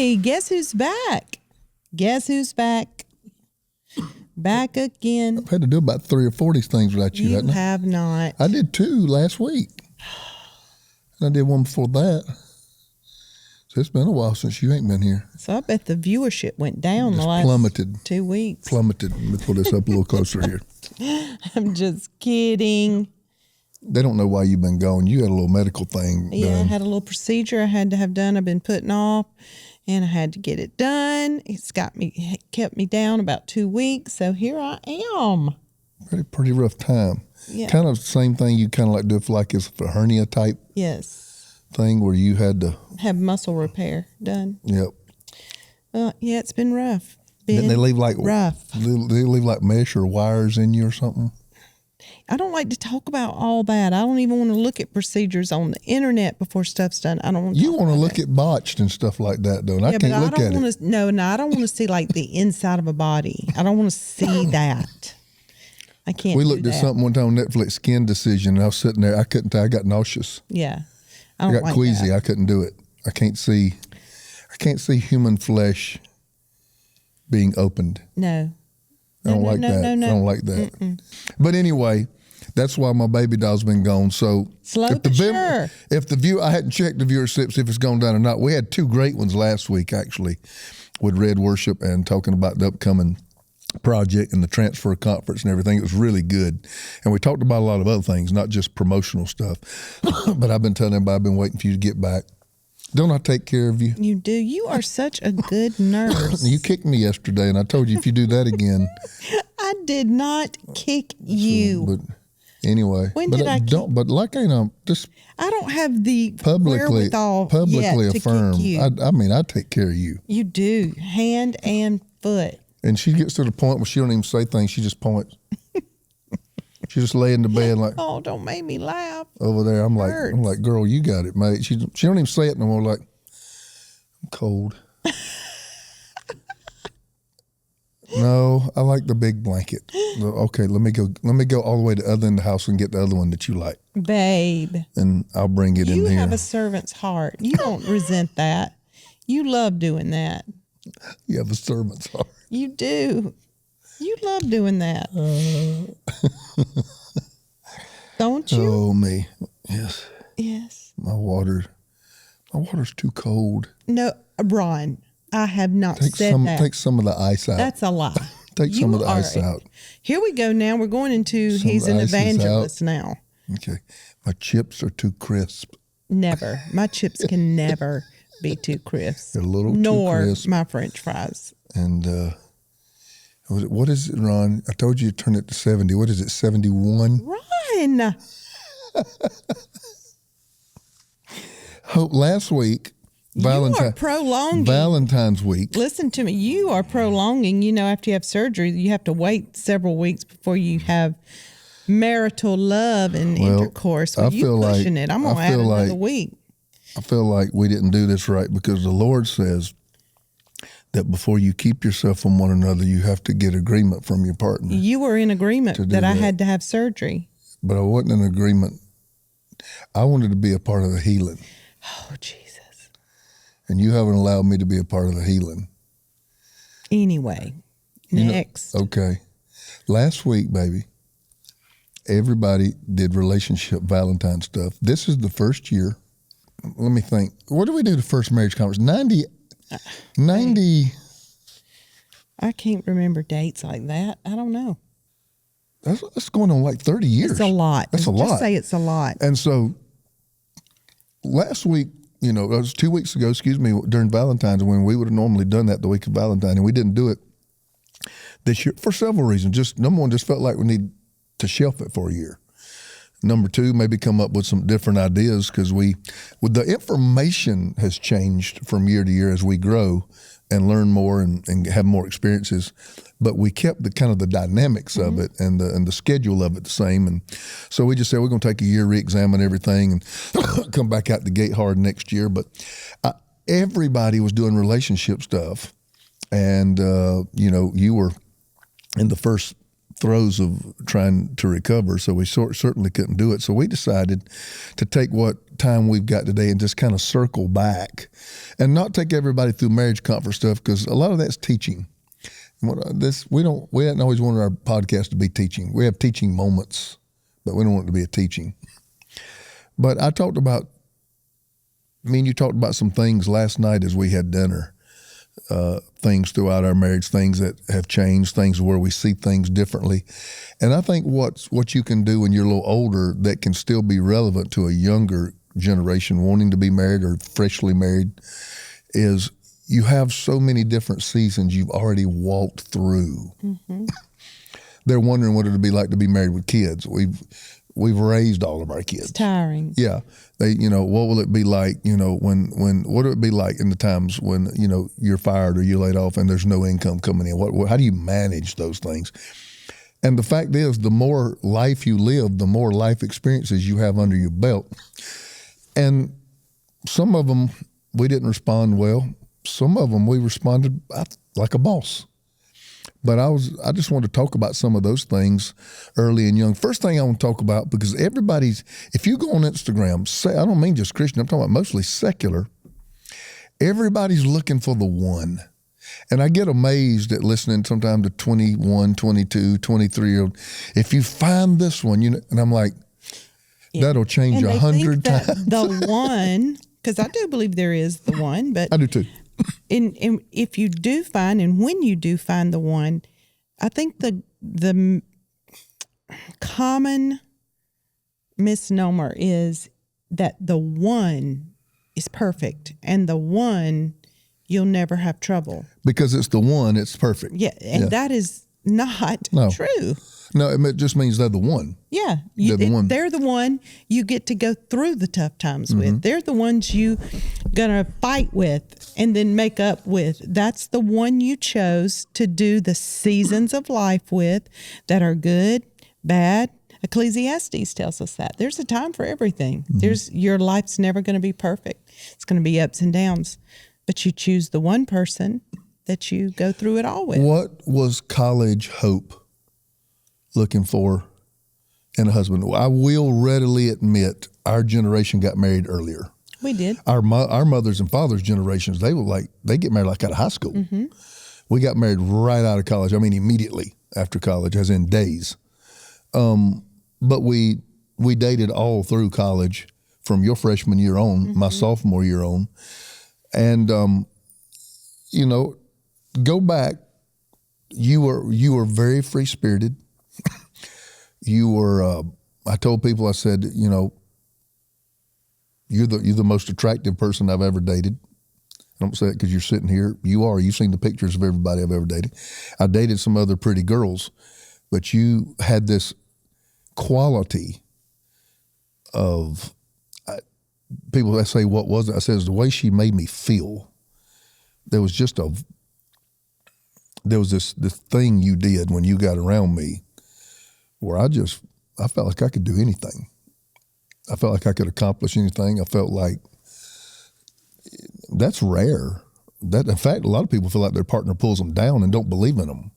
Hey, guess who's back? Guess who's back? Back again. I've had to do about 3 or 4 of these things without you, You hadn't I? have not. I did 2 last week. And I did one before that. So it's been a while since you ain't been here. So I bet the viewership went down the last plummeted. 2 weeks. Plummeted. Let me pull this up a little closer here. I'm just kidding. They don't know why you've been gone. You had a little medical thing Yeah, I done. had a little procedure I had to have done. I've been putting off, and I had to get it done. It's kept me down about 2 weeks. So here I am. Pretty rough time. Yeah. Kind of the same thing you kind of like do for like it's a hernia type Yes. thing where you had to Have muscle repair done. Yep. Yeah, it's been rough. Didn't they leave like rough? They leave like mesh or wires in you or something? I don't like to talk about all that. I don't even want to look at procedures on the internet before stuff's done. I don't want to. You want to look at botched and stuff like that, though, and I can't look at it. No, I don't want to see like the inside of a body. I don't want to see that. I can't. We looked at something one time on Netflix, Skin Decision, and I was sitting there. I couldn't tell. I got nauseous. Yeah, I got queasy. That. I couldn't do it. I can't see human flesh being opened. No. I don't like that. I don't like that. Mm-mm. But anyway, that's why my baby doll's been gone. So if the view, I hadn't checked the viewership, see if it's gone down or not. We had 2 great ones last week, actually, with Red Worship and talking about the upcoming project and the transfer conference and everything. It was really good. And we talked about a lot of other things, not just promotional stuff. But I've been telling everybody, I've been waiting for you to get back. Don't I take care of you? You do. You are such a good nurse. You kicked me yesterday, and I told you if you do that again. I did not kick you. But anyway. When did I kick? But like I just I don't have the publicly yet affirm. to kick you. I mean, I take care of you. You do, hand and foot. And she gets to the point where she don't even say things. She just points. She just lay in the bed like, oh, don't make me laugh. Over there, I'm like, girl, you got it, mate. She don't even say it no more. Like, I'm cold. No, I like the big blanket. Okay, let me go all the way to the other end of the house and get the other one that you like, babe. And I'll bring it in here. You have a servant's heart. You don't resent that. You love doing that. You have a servant's heart. You do. You love doing that. Don't you? Oh, me. Yes. Yes. My water's too cold. No, Ron, I have not said that. Take some of the ice out. That's a lie. Take some of the ice out. Here we go now. We're going into, he's an evangelist now. Okay. My chips are too crisp. Never. My chips can never be too crisp. They're a little too crisp. Nor my French fries. And what is it, Ron? I told you to turn it to 70. What is it, 71? Ron! Last week, you are prolonging. Valentine's week. Listen to me. You are prolonging. You know, after you have surgery, you have to wait several weeks before you have marital love and intercourse. Well, you pushing it. I'm going to add another week. I feel like we didn't do this right because the Lord says that before you keep yourself from one another, you have to get agreement from your partner. You were in agreement that I had to have surgery. But I wasn't in agreement. I wanted to be a part of the healing. Oh, Jesus. And you haven't allowed me to be a part of the healing. Anyway, next. Okay. Last week, baby, everybody did relationship Valentine stuff. This is the first year. Let me think. What did we do the first marriage conference? 90. I can't remember dates like that. I don't know. That's going on like 30 years. It's a lot. That's a lot. Just say it's a lot. And so last week, it was 2 weeks ago, during Valentine's, when we would have normally done that the week of Valentine, and we didn't do it this year for several reasons. Just number one, just felt like we need to shelf it for a year. Number two, maybe come up with some different ideas because the information has changed from year to year as we grow and learn more and have more experiences. But we kept the kind of the dynamics of it and the schedule of it the same. And so we just said we're going to take a year, re-examine everything, and come back out the gate hard next year. But everybody was doing relationship stuff, and you were in the first throes of trying to recover, so we certainly couldn't do it. So we decided to take what time we've got today and just kind of circle back and not take everybody through marriage comfort stuff, because a lot of that's teaching. We hadn't always wanted our podcast to be teaching. We have teaching moments, but we don't want it to be a teaching. But you talked about some things last night as we had dinner. Things throughout our marriage, things that have changed, things where we see things differently. And I think what you can do when you're a little older that can still be relevant to a younger generation wanting to be married or freshly married is you have so many different seasons you've already walked through. Mm-hmm. They're wondering what it would be like to be married with kids. We've raised all of our kids. It's tiring. Yeah. What will it be like, what would it be like in the times when, you're fired or you're laid off and there's no income coming in? How do you manage those things? And the fact is, the more life you live, the more life experiences you have under your belt. And some of them, we didn't respond well. Some of them, we responded like a boss. But I just want to talk about some of those things early and young. First thing I want to talk about, because if you go on Instagram, I don't mean just Christian, I'm talking about mostly secular, everybody's looking for the one. And I get amazed at listening sometimes to 21, 22, 23-year-old. If you find this one, and I'm like, that'll change 100 times. The one, because I do believe there is the one, but I do too. And if you do find, and when you do find the one, I think the common misnomer is that the one is perfect and the one you'll never have trouble. Because it's the one, it's perfect. Yeah, and that is not true. No, it just means they're the one. Yeah. They're the one you get to go through the tough times with. They're the ones you gonna fight with and then make up with. That's the one you chose to do the seasons of life with that are good, bad. Ecclesiastes tells us that. There's a time for everything. Your life's never going to be perfect. It's going to be ups and downs. But you choose the one person that you go through it all with. What was college hope looking for in a husband? I will readily admit our generation got married earlier. We did. Our mothers and fathers' generations, they get married like out of high school. Mm-hmm. We got married right out of college. I mean, immediately after college, as in days. But we dated all through college from your freshman year on, my sophomore year on. And, go back, you were very free-spirited. You were, I told people, I said, you're the most attractive person I've ever dated. I don't say it because you're sitting here. You've seen the pictures of everybody I've ever dated. I dated some other pretty girls, but you had this quality of, people that say, what was it? I said, it's the way she made me feel. There was this thing you did when you got around me where I felt like I could do anything. I felt like I could accomplish anything. I felt like that's rare. In fact, a lot of people feel like their partner pulls them down and don't believe in them.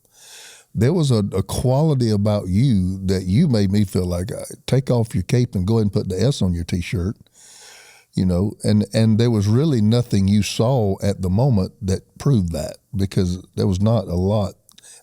There was a quality about you that you made me feel like, take off your cape and go ahead and put the S on your T-shirt, and there was really nothing you saw at the moment that proved that, because there was not a lot.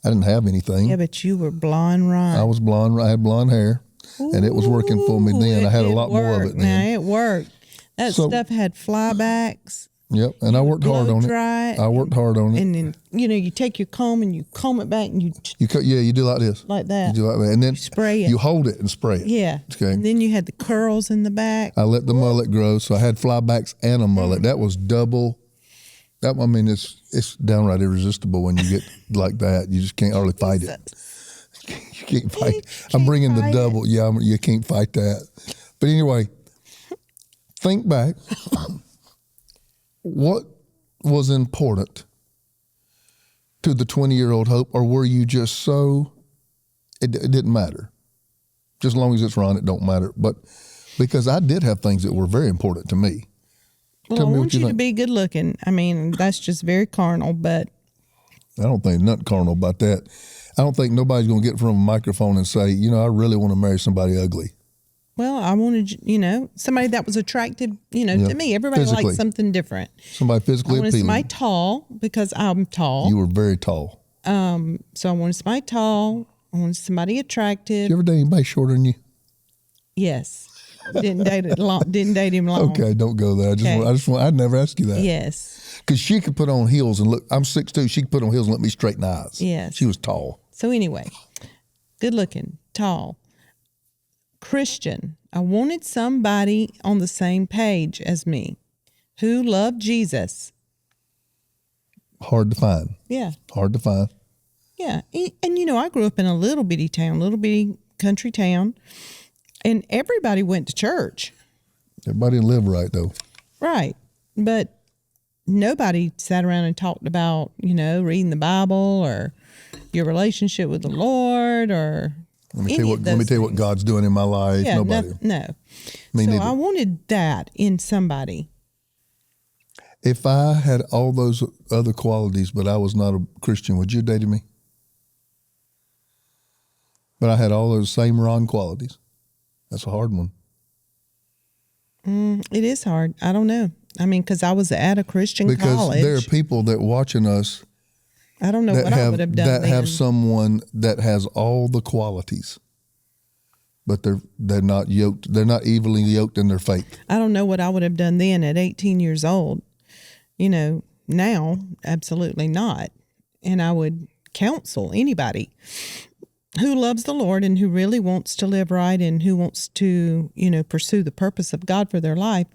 I didn't have anything. Yeah, but you were blonde, right? I was blonde. I had blonde hair, and it was working for me then. I had a lot more of it then. Now, it worked. That stuff had flybacks. Yep, and I worked hard on it. I worked hard on it. And then, you take your comb and you comb it back and you do like this. Like that. You do like that. And then you spray it. You hold it and spray it. Yeah. Okay. And then you had the curls in the back. I let the mullet grow, so I had flybacks and a mullet. That was double. It's downright irresistible when you get like that. You just can't hardly fight it. You can't fight. I'm bringing the double. Yeah, you can't fight that. But anyway, think back. What was important to the 20-year-old Hope, or were you just so, it didn't matter. Just as long as it's Ron, it don't matter. But because I did have things that were very important to me. Well, I want you to be good looking. I mean, that's just very carnal, but I don't think nothing carnal about that. I don't think nobody's going to get in front of a microphone and say, I really want to marry somebody ugly. Well, I wanted, somebody that was attractive, to me. Everybody Physically. likes something different. Somebody physically I wanted appealing. somebody tall because I'm tall. You were very tall. So I wanted somebody tall. I wanted somebody attractive. Did you ever date anybody shorter than you? Yes. Didn't date him long. Okay, don't go there. I'd never ask you that. Yes. Because she could put on heels and look. I'm 6'2". She could put on heels and look me straight in the eyes. Yes. She was tall. So anyway, good looking, tall, Christian. I wanted somebody on the same page as me who loved Jesus. Hard to find. Yeah. Hard to find. Yeah. And I grew up in a little bitty country town, and everybody went to church. Everybody didn't live right, though. Right. But nobody sat around and talked about, reading the Bible or your relationship with the Lord or Let me tell you what God's doing in my life. Yeah, Nobody. No. Me so neither. I wanted that in somebody. If I had all those other qualities, but I was not a Christian, would you have dated me? But I had all those same Ron qualities. That's a hard one. It is hard. I don't know. I mean, because I was at a Christian because college. There are people that watching us. I don't know what I would have done. That have someone that has all the qualities, but they're not yoked. They're not evenly yoked in their faith. I don't know what I would have done then at 18 years old. Now, absolutely not. And I would counsel anybody who loves the Lord and who really wants to live right and who wants to, pursue the purpose of God for their life.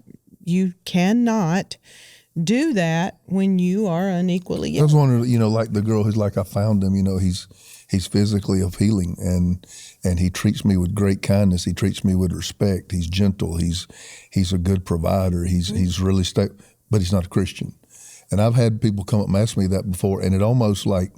You cannot do that when you are unequally yoked. I was wondering, like the girl who's like, I found him, he's physically appealing and he treats me with great kindness. He treats me with respect. He's gentle. He's a good provider. He's really but he's not a Christian. And I've had people come up and ask me that before, and it almost like,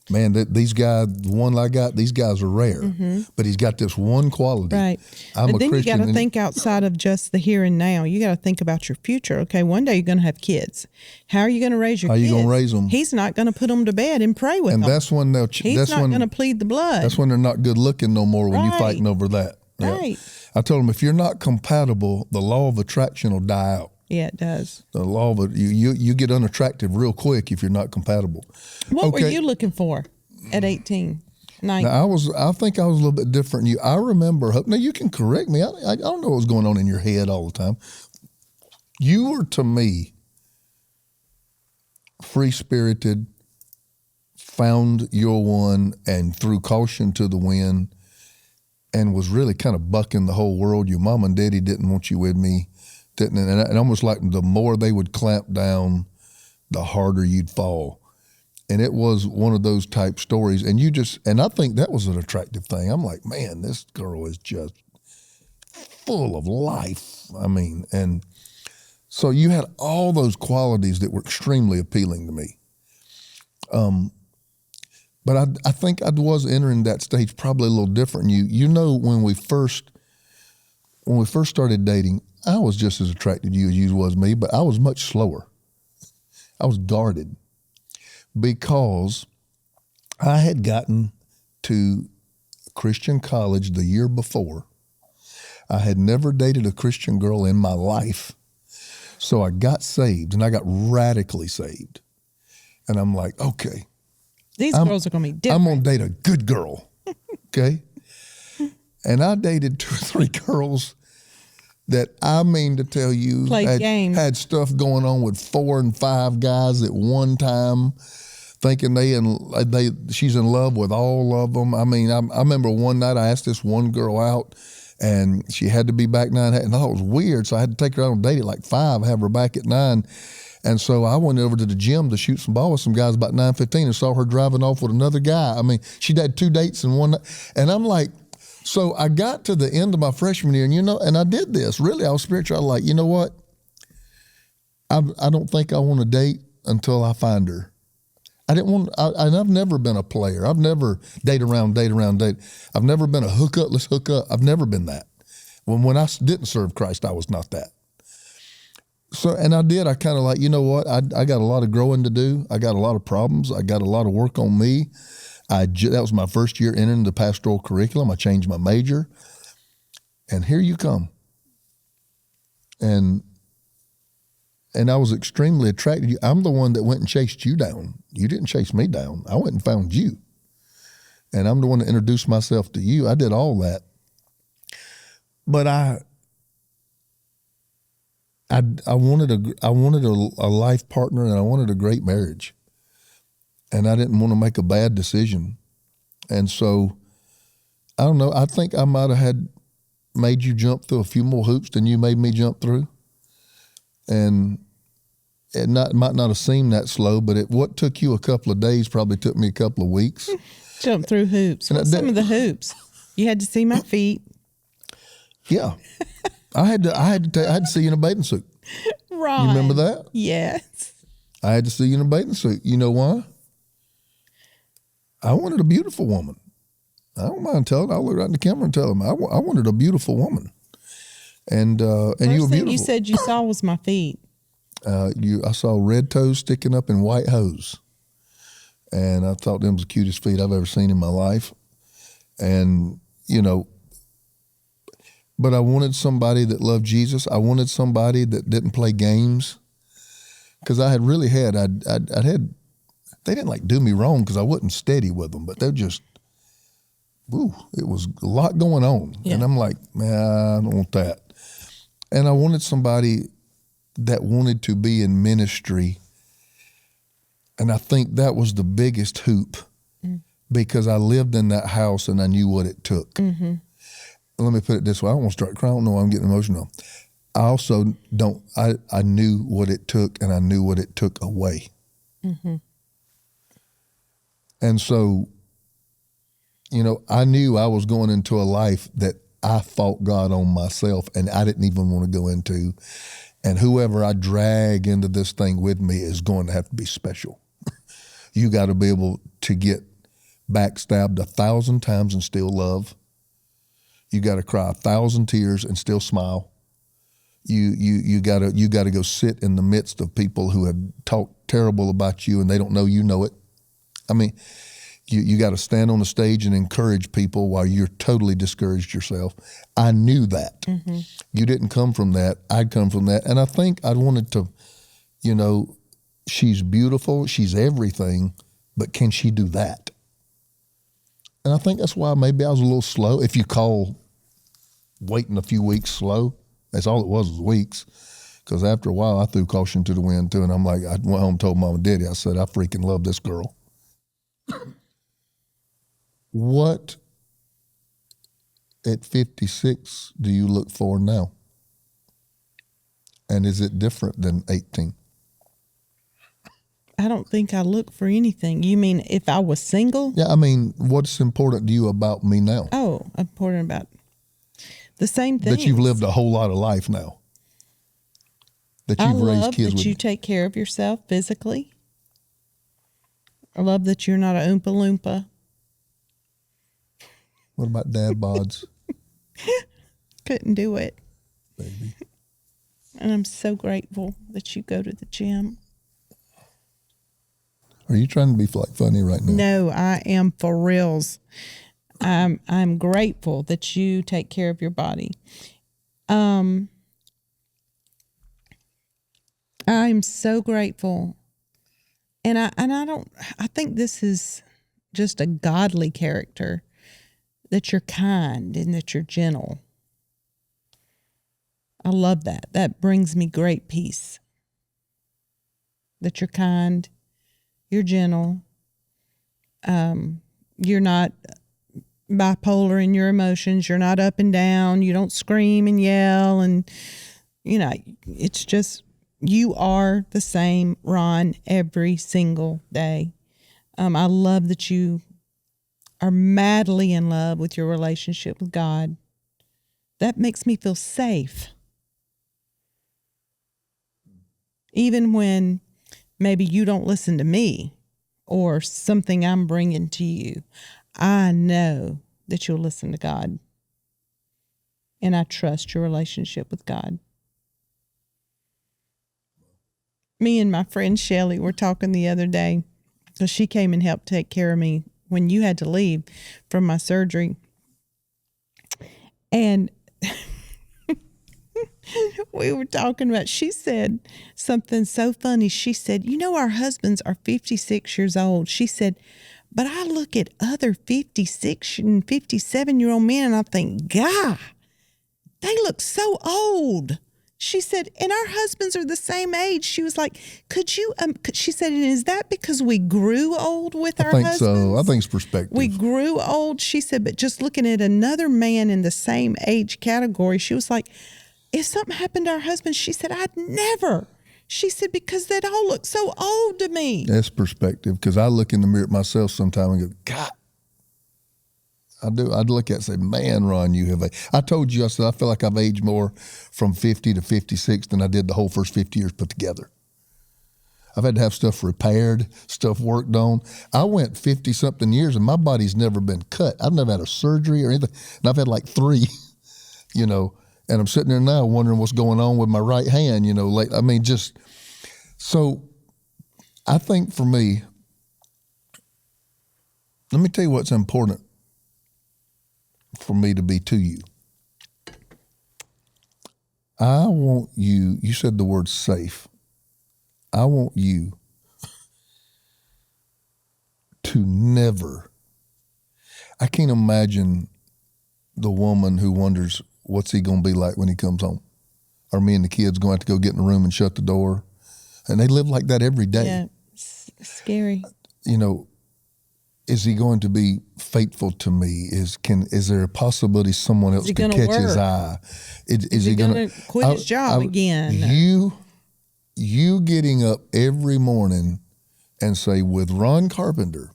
man, these guys, the one I got, these guys are rare. Mm-hmm. But he's got this one quality. Right. But then Christian, you got to think outside of just the here and now. You got to think about your future. Okay, one day you're going to have kids. How are you going to raise your kids? How are you going to raise them? He's not going to put them to bed and pray with them. And that's when he's not going to plead the blood. That's when they're not good looking no more when you're fighting over that. Right. Yeah. I told him, if you're not compatible, the law of attraction will die out. Yeah, it does. The law of you get unattractive real quick if you're not compatible. What were you looking for at 18, 19? Now, I think I was a little bit different than you. I remember, now you can correct me. I don't know what was going on in your head all the time. You were, to me, free-spirited, found your one and threw caution to the wind and was really kind of bucking the whole world. Your mom and daddy didn't want you with me. And almost like the more they would clamp down, the harder you'd fall. And it was one of those type stories. And and I think that was an attractive thing. I'm like, man, this girl is just full of life. I mean, and so you had all those qualities that were extremely appealing to me. But I think I was entering that stage probably a little different. When we first started dating, I was just as attracted to you as you was me, but I was much slower. I was guarded because I had gotten to Christian college the year before. I had never dated a Christian girl in my life. So I got saved, and I got radically saved. And I'm like, okay. These girls are going to be different. I'm going to date a good girl, okay? And I dated 2 or 3 girls that, I mean to tell you, had stuff going on with 4 and 5 guys at one time, thinking she's in love with all of them. I mean, I remember one night I asked this one girl out, and she had to be back 9, and I thought it was weird, so I had to take her out on a date at like 5, have her back at 9. And so I went over to the gym to shoot some ball with some guys about 9:15 and saw her driving off with another guy. I mean, she'd had 2 dates in one night. And I'm like, so I got to the end of my freshman year, and I did this. Really, I was spiritual. I was like, you know what? I don't think I want to date until I find her. I've never been a player. I've never date around. I've never been a hook up, let's hook up. I've never been that. When I didn't serve Christ, I was not that. and I did. I kind of like, you know what? I got a lot of growing to do. I got a lot of problems. I got a lot of work on me. That was my first year entering the pastoral curriculum. I changed my major, and here you come. And I was extremely attracted to you. I'm the one that went and chased you down. You didn't chase me down. I went and found you. And I'm the one that introduced myself to you. I did all that. But I wanted a life partner, and I wanted a great marriage. And I didn't want to make a bad decision. And so, I don't know, I think I might have made you jump through a few more hoops than you made me jump through. And it might not have seemed that slow, but what took you a couple of days probably took me a couple of weeks. Jump through hoops. What's some of the hoops? You had to see my feet. Yeah. I had to see you in a bathing suit. Right. You remember that? Yes. I had to see you in a bathing suit. You know why? I wanted a beautiful woman. I don't mind telling. I'll look right in the camera and tell them I wanted a beautiful woman. And you were beautiful. Thing you said you saw was my feet. I saw red toes sticking up in white hose. And I thought them was the cutest feet I've ever seen in my life. And, but I wanted somebody that loved Jesus. I wanted somebody that didn't play games. Because I had really had, they didn't like do me wrong because I wasn't steady with them, but they're just, it was a lot going on. Yeah. And I'm like, man, I don't want that. And I wanted somebody that wanted to be in ministry. And I think that was the biggest hoop because I lived in that house and I knew what it took. Mm-hmm. Let me put it this way. I don't want to start crying. No, I'm getting emotional. I also I knew what it took and I knew what it took away. Mm-hmm. And so, I knew I was going into a life that I fought God on myself and I didn't even want to go into. And whoever I drag into this thing with me is going to have to be special. You got to be able to get backstabbed 1,000 times and still love. You got to cry 1,000 tears and still smile. You got to go sit in the midst of people who have talked terrible about you and they don't know you know it. I mean, you got to stand on the stage and encourage people while you're totally discouraged yourself. I knew that. Mm-hmm. You didn't come from that. I'd come from that. And I think I wanted to, she's beautiful, she's everything, but can she do that? And I think that's why maybe I was a little slow. If you call waiting a few weeks slow, that's all it was weeks. Because after a while, I threw caution to the wind too. And I'm like, I went home and told Mom and Daddy, I said, I freaking love this girl. What at 56 do you look for now? And is it different than 18? I don't think I look for anything. You mean if I was single? Yeah, I mean, what's important to you about me now? Oh, important about the same thing. That you've lived a whole lot of life now. That you've raised kids with. I love that you take care of yourself physically. I love that you're not a Oompa Loompa. What about dad bods? Couldn't do it. Baby. And I'm so grateful that you go to the gym. Are you trying to be funny right now? No, I am for reals. I'm grateful that you take care of your body. I'm so grateful. And I think this is just a godly character, that you're kind and that you're gentle. I love that. That brings me great peace. That you're kind, you're gentle, you're not bipolar in your emotions, you're not up and down, you don't scream and yell, and it's just, you are the same Ron every single day. I love that you are madly in love with your relationship with God. That makes me feel safe. Even when maybe you don't listen to me or something I'm bringing to you, I know that you'll listen to God. And I trust your relationship with God. Me and my friend Shelly were talking the other day because she came and helped take care of me when you had to leave from my surgery. And we were talking about, she said something so funny. She said, our husbands are 56 years old. She said, but I look at other 56 and 57-year-old men and I think, God, they look so old. She said, and our husbands are the same age. She was like, she said, and is that because we grew old with our husbands? I think so. I think it's perspective. We grew old, she said, but just looking at another man in the same age category, she was like, if something happened to our husbands, she said, I'd never. She said, because they'd all look so old to me. That's perspective, because I look in the mirror at myself sometime and go, God. I do. I'd look at it and say, man, Ron, you have aged. I told you, I said, I feel like I've aged more from 50 to 56 than I did the whole first 50 years put together. I've had to have stuff repaired, stuff worked on. I went 50-something years and my body's never been cut. I've never had a surgery or anything. And I've had like 3, and I'm sitting there now wondering what's going on with my right hand, so I think for me, let me tell you what's important for me to be to you. I want you said the word safe. I want you to never, I can't imagine the woman who wonders what's he going to be like when he comes home. Or me and the kids going to have to go get in the room and shut the door. And they live like that every day. Yeah, it's scary. Is he going to be faithful to me? Is there a possibility someone else could catch his eye? Is he going to quit his job again? You getting up every morning and say, with Ron Carpenter,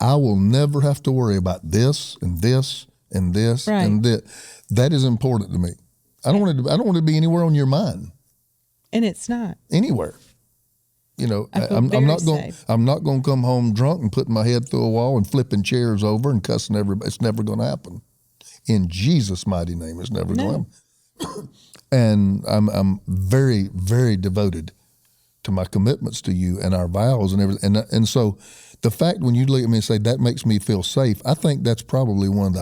I will never have to worry about this and this and this and that. That is important to me. I don't want it to be anywhere on your mind. And it's not anywhere. I'm not going to come home drunk and putting my head through a wall and flipping chairs over and cussing everybody. It's never going to happen. In Jesus' mighty name, it's never going to happen. And I'm very, very devoted to my commitments to you and our vows and everything. And so the fact when you look at me and say that makes me feel safe, I think that's probably one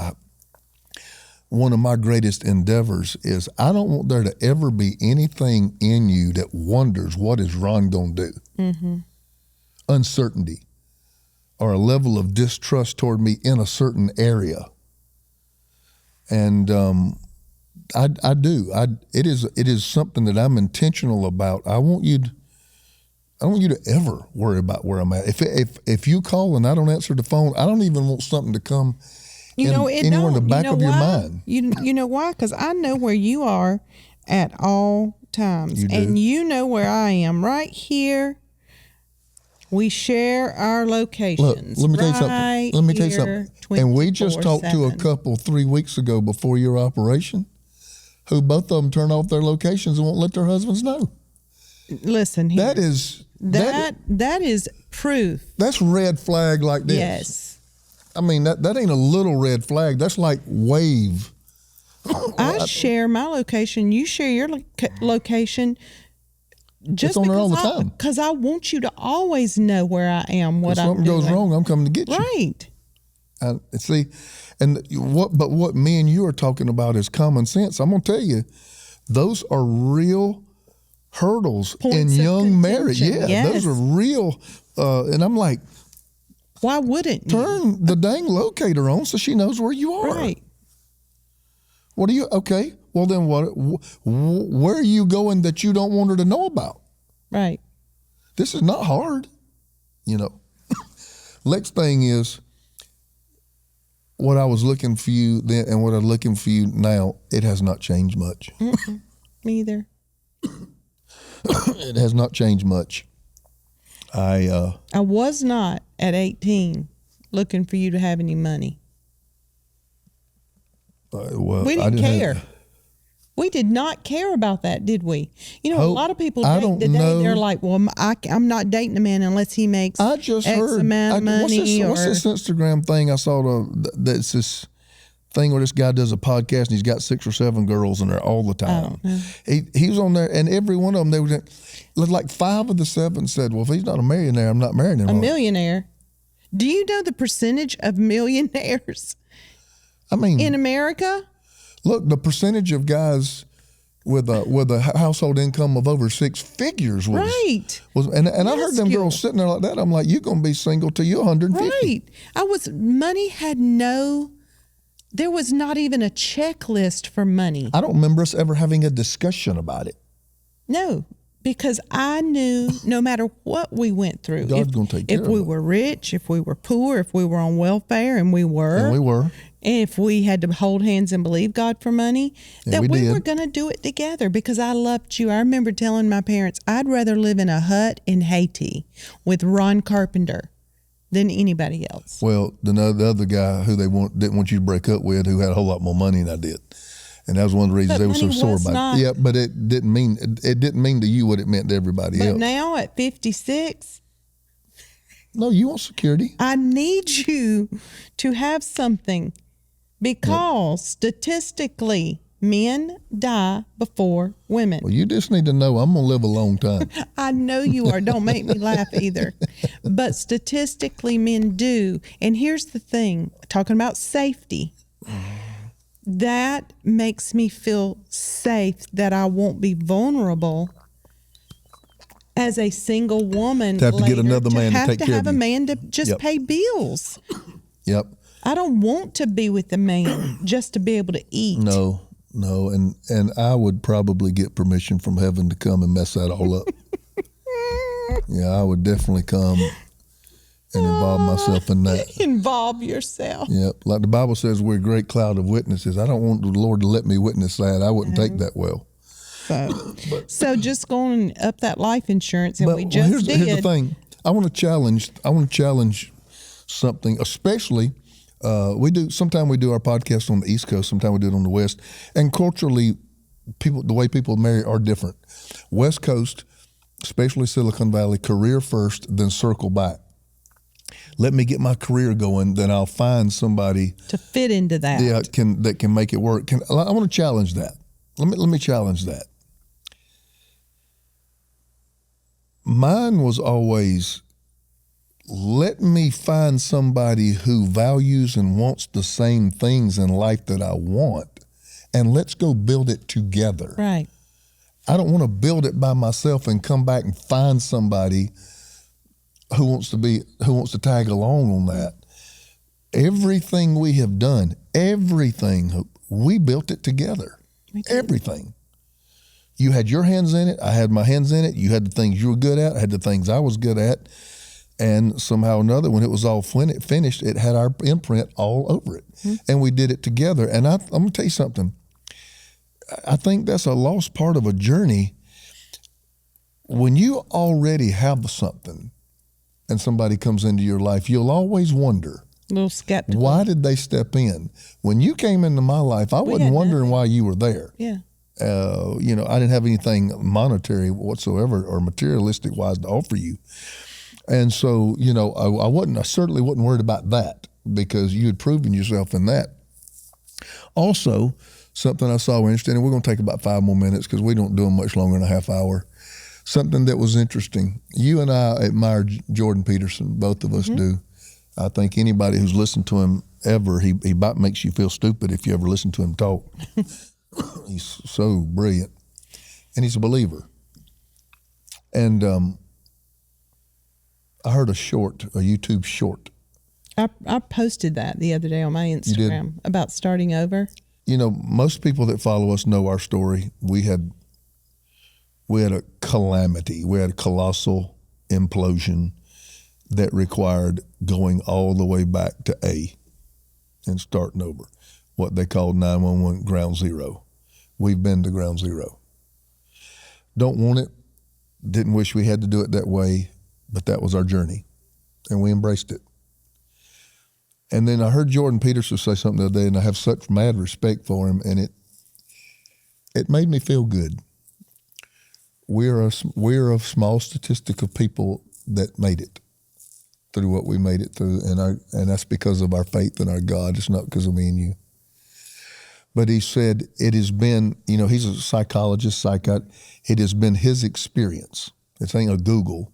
of my greatest endeavors is I don't want there to ever be anything in you that wonders what is Ron going to do. Mm-hmm. Uncertainty or a level of distrust toward me in a certain area. And I do. It is something that I'm intentional about. I don't want you to ever worry about where I'm at. If you call and I don't answer the phone, I don't even want something to come anywhere in the back of your mind. You know why? Because I know where you are at all times. And you know where I am right here. We share our locations. Look, let me tell you something. And we just talked to a couple 3 weeks ago before your operation who both of them turn off their locations and won't let their husbands know. Listen here. That is proof. That's red flag like this. Yes. I mean, that ain't a little red flag. That's like wave. I share my location. You share your location. Just it's on there all the time. Because I want you to always know where I am, what I'm doing. If something goes wrong, I'm coming to get you. Right. But what me and you are talking about is common sense. I'm going to tell you, those are real hurdles in young marriage. Yeah, yes. Those are real. And I'm like, why wouldn't you? Turn the dang locator on so she knows where you are. Right. What are you? Okay. Well, then where are you going that you don't want her to know about? Right. This is not hard. Next thing is what I was looking for you then and what I'm looking for you now, it has not changed much. Me either. It has not changed much. I was not at 18 looking for you to have any money. We didn't care. We did not care about that, did we? A lot of people date today. They're like, "Well, I'm not dating a man unless he makes X amount of money." What's this Instagram thing I saw? That's this thing where this guy does a podcast and he's got 6 or 7 girls in there all the time. He was on there, and every one of them, they were like 5 of the 7 said, well, if he's not a millionaire, I'm not marrying him. A millionaire. Do you know the percentage of millionaires in America? Look, the percentage of guys with a household income of over 6 figures was and I heard them girls sitting there like that. I'm like, you're going to be single till you're 150. Right. Money had there was not even a checklist for money. I don't remember us ever having a discussion about it. No, because I knew no matter what we went through, God's going to take care of it. If we were rich, if we were poor, if we were on welfare, and we were. If we had to hold hands and believe God for money, that we were going to do it together because I loved you. I remember telling my parents, I'd rather live in a hut in Haiti with Ron Carpenter than anybody else. Well, the other guy who didn't want you to break up with, who had a whole lot more money than I did. And that was one of the reasons they were so sore about it. Yeah, but it didn't mean to you what it meant to everybody else. But now at 56... No, you want security. I need you to have something because statistically, men die before women. Well, you just need to know I'm going to live a long time. I know you are. Don't make me laugh either. But statistically, men do. And here's the thing, talking about safety, that makes me feel safe that I won't be vulnerable as a single woman. To have to get another man to take care of you. To have a man to just pay bills. Yep. I don't want to be with a man just to be able to eat. No, and I would probably get permission from heaven to come and mess that all up. Yeah, I would definitely come and involve myself in that. Involve yourself. Yep. Like the Bible says, we're a great cloud of witnesses. I don't want the Lord to let me witness that. I wouldn't take that well. So just going up that life insurance, and here's the thing. I want to challenge something, especially sometimes we do our podcast on the East Coast, sometimes we do it on the West, and culturally, the way people marry are different. West Coast, especially Silicon Valley, career first, then circle back. Let me get my career going, then I'll find somebody to fit into that. Yeah, that can make it work. I want to challenge that. Let me challenge that. Mine was always, let me find somebody who values and wants the same things in life that I want, and let's go build it together. Right. I don't want to build it by myself and come back and find somebody who wants to tag along on that. Everything we have done, we built it together. Everything. You had your hands in it. I had my hands in it. You had the things you were good at. I had the things I was good at. And somehow or another, when it was all finished, it had our imprint all over it. Mm-hmm. And we did it together. And I'm going to tell you something. I think that's a lost part of a journey. When you already have something and somebody comes into your life, you'll always wonder, a little skeptical. Why did they step in? When you came into my life, I wasn't wondering why you were there. Yeah. I didn't have anything monetary whatsoever or materialistic wise to offer you. And so, I certainly wasn't worried about that because you had proven yourself in that. Also, something I saw interesting, and we're going to take about 5 more minutes because we don't do them much longer than a half hour. Something that was interesting. You and I admire Jordan Peterson. Both of us do. I think anybody who's listened to him ever, he about makes you feel stupid if you ever listen to him talk. He's so brilliant. And he's a believer. And I heard a YouTube short. I posted that the other day on my Instagram about starting over. Most people that follow us know our story. We had a calamity. We had a colossal implosion that required going all the way back to A and starting over, what they called 911 ground zero. We've been to ground zero. Don't want it, didn't wish we had to do it that way, but that was our journey, and we embraced it. And then I heard Jordan Peterson say something the other day, and I have such mad respect for him, and it made me feel good. We're a small statistic of people that made it through what we made it through, and that's because of our faith in our God. It's not because of me and you. But he said it has been, he's a psychologist, it has been his experience. It's ain't a Google.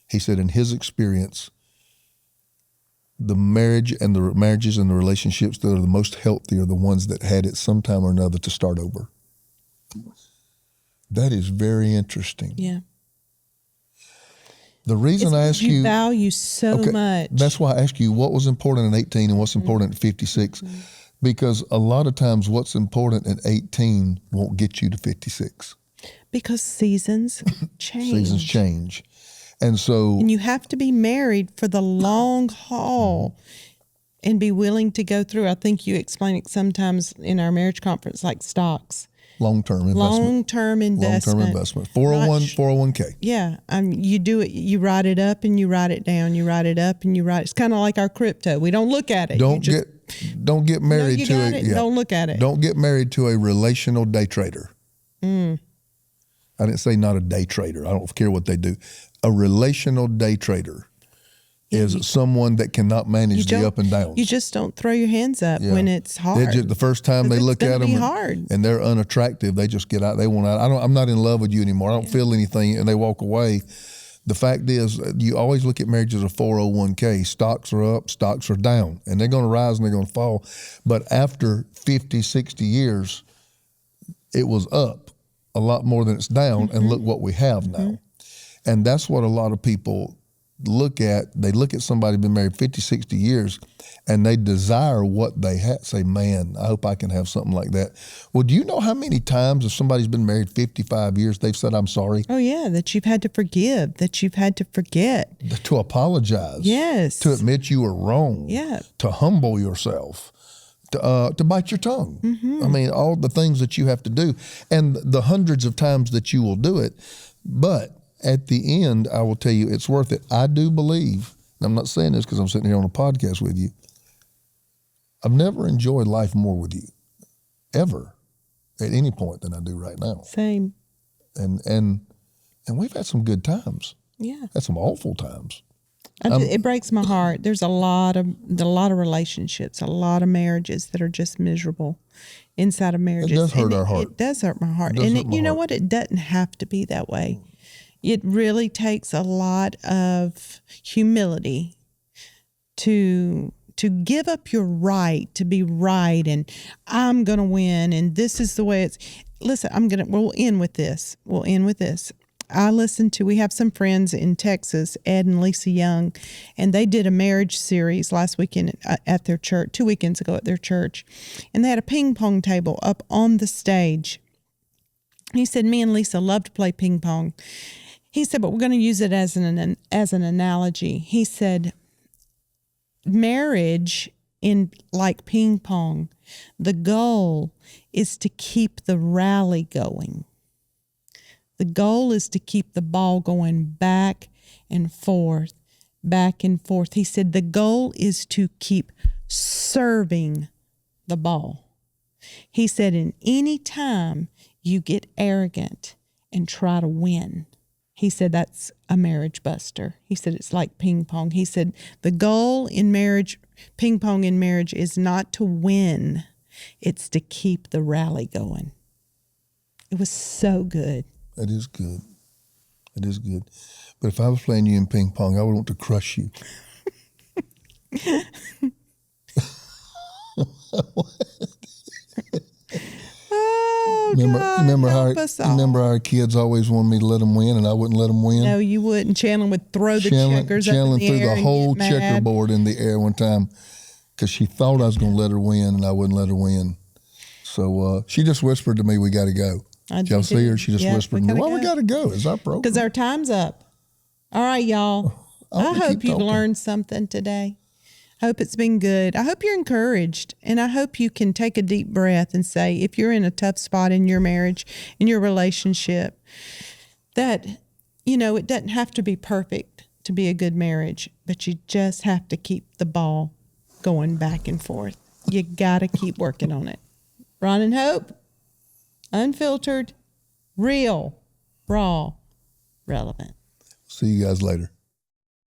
He said in his experience, the marriages and the relationships that are the most healthy are the ones that had it sometime or another to start over. That is very interesting. Yeah. The reason I ask you value so much. That's why I ask you what was important in 18 and what's important at 56. Mm-hmm. Because a lot of times what's important at 18 won't get you to 56. Because seasons change. Seasons change. And you have to be married for the long haul and be willing to go through. I think you explain it sometimes in our marriage conference like stocks. Long-term investment. 401k. Yeah. You do it. You write it up and you write it down. You write it up and you write it. It's kind of like our crypto. We don't look at it. Don't get married to it. Yeah. Don't look at it. Don't get married to a relational day trader. I didn't say not a day trader. I don't care what they do. A relational day trader is someone that cannot manage the up and downs. You just don't throw your hands up when it's hard. The first time they look at them and they're unattractive, they just get out. They want out. I'm not in love with you anymore. I don't feel anything, and they walk away. The fact is, you always look at marriage as a 401k. Stocks are up, stocks are down, and they're going to rise and they're going to fall. But after 50, 60 years, it was up a lot more than it's down, and look what we have now. And that's what a lot of people look at. They look at somebody been married 50, 60 years, and they desire what they have. Say, man, I hope I can have something like that. Well, do you know how many times if somebody's been married 55 years, they've said, I'm sorry? Oh, yeah, that you've had to forgive, that you've had to forget. To apologize. Yes. To admit you were wrong. Yeah. To humble yourself. To bite your tongue. I mean, all the things that you have to do, and the hundreds of times that you will do it. But at the end, I will tell you, it's worth it. I do believe, and I'm not saying this because I'm sitting here on a podcast with you, I've never enjoyed life more with you, ever, at any point than I do right now. Same. And we've had some good times. Yeah. Had some awful times. It breaks my heart. There's a lot of relationships, a lot of marriages that are just miserable inside of marriages. It does hurt our heart. It does hurt my heart. And you know what? It doesn't have to be that way. It really takes a lot of humility to give up your right to be right, and I'm going to win, and this is the way it's. Listen, we'll end with this. We have some friends in Texas, Ed and Lisa Young, and they did a marriage series last weekend at their church, 2 weekends ago at their church, and they had a ping pong table up on the stage. He said, me and Lisa love to play ping pong. He said, but we're going to use it as an analogy. He said, marriage in like ping pong, the goal is to keep the rally going. The goal is to keep the ball going back and forth, back and forth. He said the goal is to keep serving the ball. He said, in any time you get arrogant and try to win, he said that's a marriage buster. He said it's like ping pong. He said the goal in marriage, ping pong in marriage, is not to win. It's to keep the rally going. It was so good. It is good. It is good. But if I was playing you in ping pong, I would want to crush you. Remember our kids always wanted me to let them win, and I wouldn't let them win? No, you wouldn't. Chandler would throw the checkers up in the air. Chandler threw the whole checkerboard in the air one time because she thought I was going to let her win, and I wouldn't let her win. So she just whispered to me, we got to go. Did y'all see her? She just whispered to me, we got to go. It's our program. Because our time's up. All right, y'all. I hope you've learned something today. I hope it's been good. I hope you're encouraged, and I hope you can take a deep breath and say, if you're in a tough spot in your marriage, in your relationship, that, it doesn't have to be perfect to be a good marriage, but you just have to keep the ball going back and forth. You got to keep working on it. Ron and Hope, unfiltered, real, raw, relevant. See you guys later.